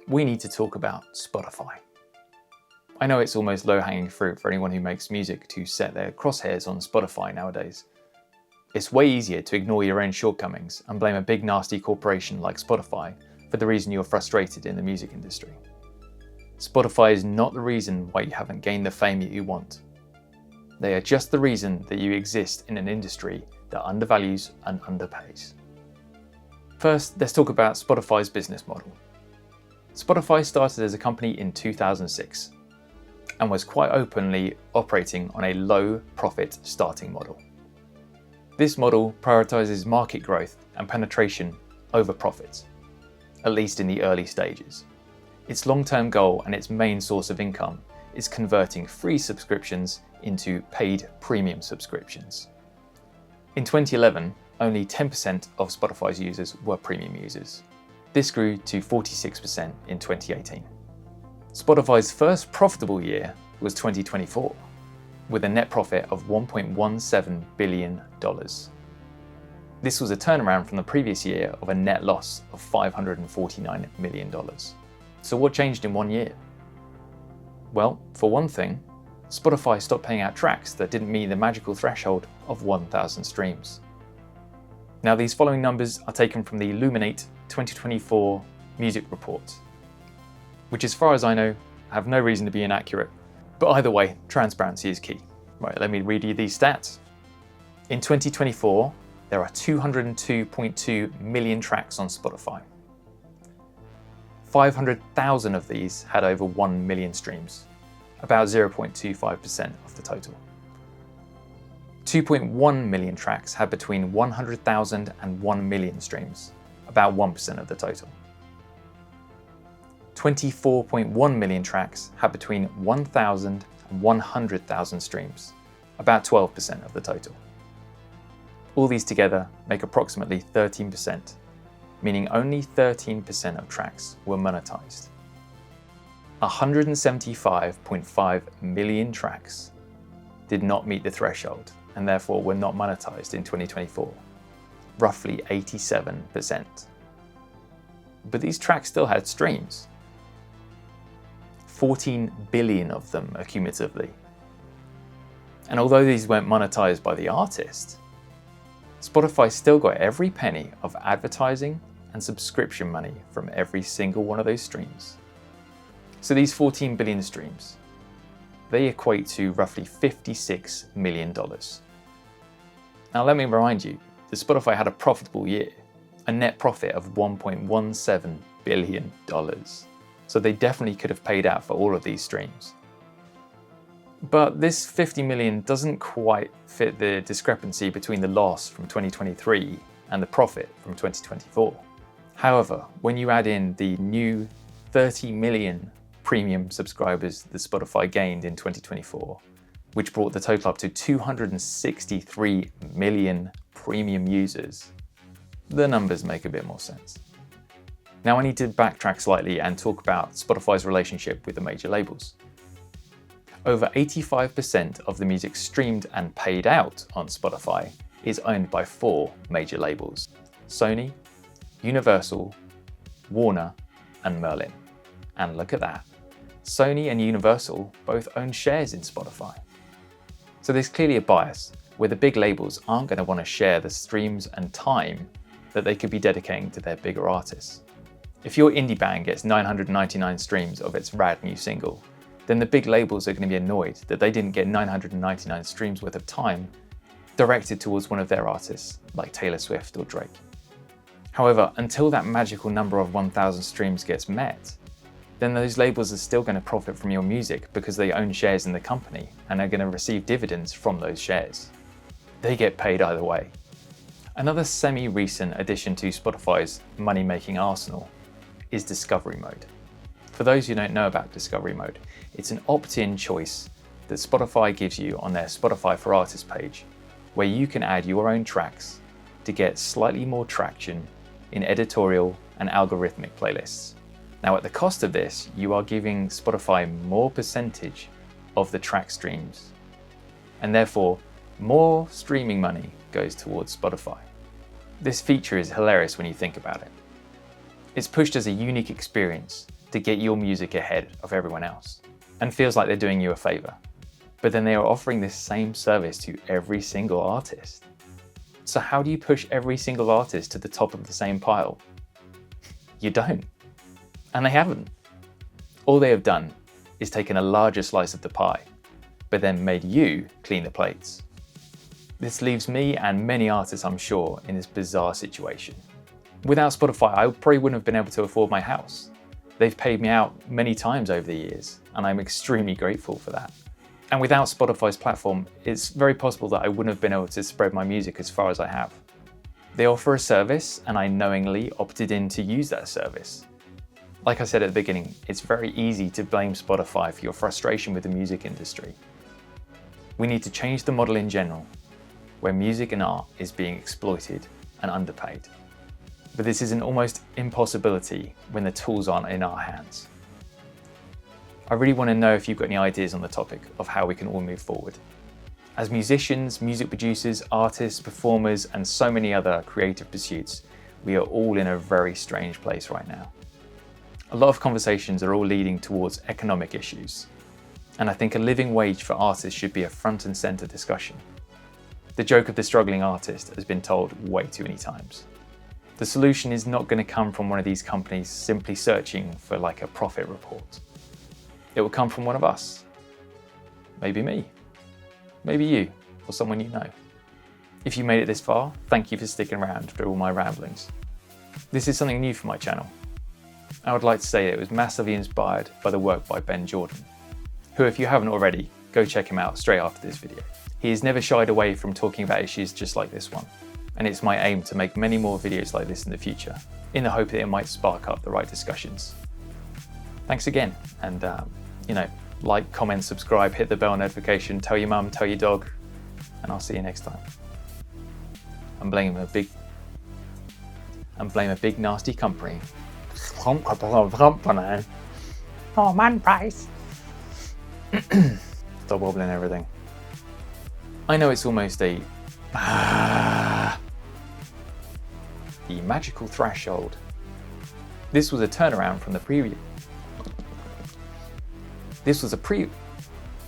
we need to talk about Spotify. I know it's almost low-hanging fruit for anyone who makes music to set their crosshairs on Spotify nowadays. It's way easier to ignore your own shortcomings and blame a big nasty corporation like Spotify for the reason you're frustrated in the music industry. Spotify is not the reason why you haven't gained the fame that you want. They are just the reason that you exist in an industry that undervalues and underpays. First, let's talk about Spotify's business model. Spotify started as a company in 2006 and was quite openly operating on a low profit starting model. This model prioritizes market growth and penetration over profits, at least in the early stages. Its long-term goal and its main source of income is converting free subscriptions into paid premium subscriptions. In 2011, only 10% of Spotify's users were premium users. This grew to 46% in 2018. Spotify's first profitable year was 2024, with a net profit of $1.17 billion. This was a turnaround from the previous year of a net loss of $549 million. So what changed in 1 year? Well, for one thing, Spotify stopped paying out tracks that didn't meet the magical threshold of 1,000 streams. Now, these following numbers are taken from the Illuminate 2024 music report, which, as far as I know, have no reason to be inaccurate. But either way, transparency is key. Right, let me read you these stats. In 2024, there are 202.2 million tracks on Spotify. 500,000 of these had over 1 million streams, about 0.25% of the total. 2.1 million tracks had between 100,000 and 1 million streams, about 1% of the total. 24.1 million tracks had between 1,000 and 100,000 streams, about 12% of the total. All these together make approximately 13%, meaning only 13% of tracks were monetized. 175.5 million tracks did not meet the threshold and therefore were not monetized in 2024, roughly 87%. But these tracks still had streams. 14 billion of them cumulatively. And although these weren't monetized by the artist, Spotify still got every penny of advertising and subscription money from every single one of those streams. So these 14 billion streams, they equate to roughly $56 million. Now let me remind you that Spotify had a profitable year, a net profit of $1.17 billion. So they definitely could have paid out for all of these streams. But this 50 million doesn't quite fit the discrepancy between the loss from 2023 and the profit from 2024. However, when you add in the new 30 million premium subscribers that Spotify gained in 2024, which brought the total up to 263 million premium users, the numbers make a bit more sense. Now I need to backtrack slightly and talk about Spotify's relationship with the major labels. Over 85% of the music streamed and paid out on Spotify is owned by 4 major labels: Sony, Universal, Warner, and Merlin. And look at that. Sony and Universal both own shares in Spotify. So there's clearly a bias where the big labels aren't going to want to share the streams and time that they could be dedicating to their bigger artists. If your indie band gets 999 streams of its rad new single, then the big labels are going to be annoyed that they didn't get 999 streams worth of time directed towards one of their artists, like Taylor Swift or Drake. However, until that magical number of 1,000 streams gets met, then those labels are still going to profit from your music because they own shares in the company and are going to receive dividends from those shares. They get paid either way. Another semi-recent addition to Spotify's money-making arsenal is Discovery Mode. For those who don't know about Discovery Mode, it's an opt-in choice that Spotify gives you on their Spotify for Artists page, where you can add your own tracks to get slightly more traction in editorial and algorithmic playlists. Now, at the cost of this, you are giving Spotify more percentage of the track streams, and therefore more streaming money goes towards Spotify. This feature is hilarious when you think about it. It's pushed as a unique experience to get your music ahead of everyone else and feels like they're doing you a favor. But then they are offering this same service to every single artist. So how do you push every single artist to the top of the same pile? You don't. And they haven't. All they have done is taken a larger slice of the pie, but then made you clean the plates. This leaves me and many artists, I'm sure, in this bizarre situation. Without Spotify, I probably wouldn't have been able to afford my house. They've paid me out many times over the years, and I'm extremely grateful for that. And without Spotify's platform, it's very possible that I wouldn't have been able to spread my music as far as I have. They offer a service, and I knowingly opted in to use that service. Like I said at the beginning, it's very easy to blame Spotify for your frustration with the music industry. We need to change the model in general, where music and art is being exploited and underpaid. But this is an almost impossibility when the tools aren't in our hands. I really want to know if you've got any ideas on the topic of how we can all move forward. As musicians, music producers, artists, performers, and so many other creative pursuits, we are all in a very strange place right now. A lot of conversations are all leading towards economic issues, and I think a living wage for artists should be a front and center discussion. The joke of the struggling artist has been told way too many times. The solution is not going to come from one of these companies simply searching for like a profit report. It will come from one of us. Maybe me. Maybe you, or someone you know. If you made it this far, thank you for sticking around through all my ramblings. This is something new for my channel. I would like to say that it was massively inspired by the work by Benn Jordan, who, if you haven't already, go check him out straight after this video. He has never shied away from talking about issues just like this one, and it's my aim to make many more videos like this in the future, in the hope that it might spark up the right discussions. Thanks again, and like, comment, subscribe, hit the bell notification, tell your mum, tell your dog, and I'll see you next time. And blame a big nasty company. Oh man, price. Stop wobbling everything. I know it's almost a the magical threshold. This was a turnaround from the previous. This was a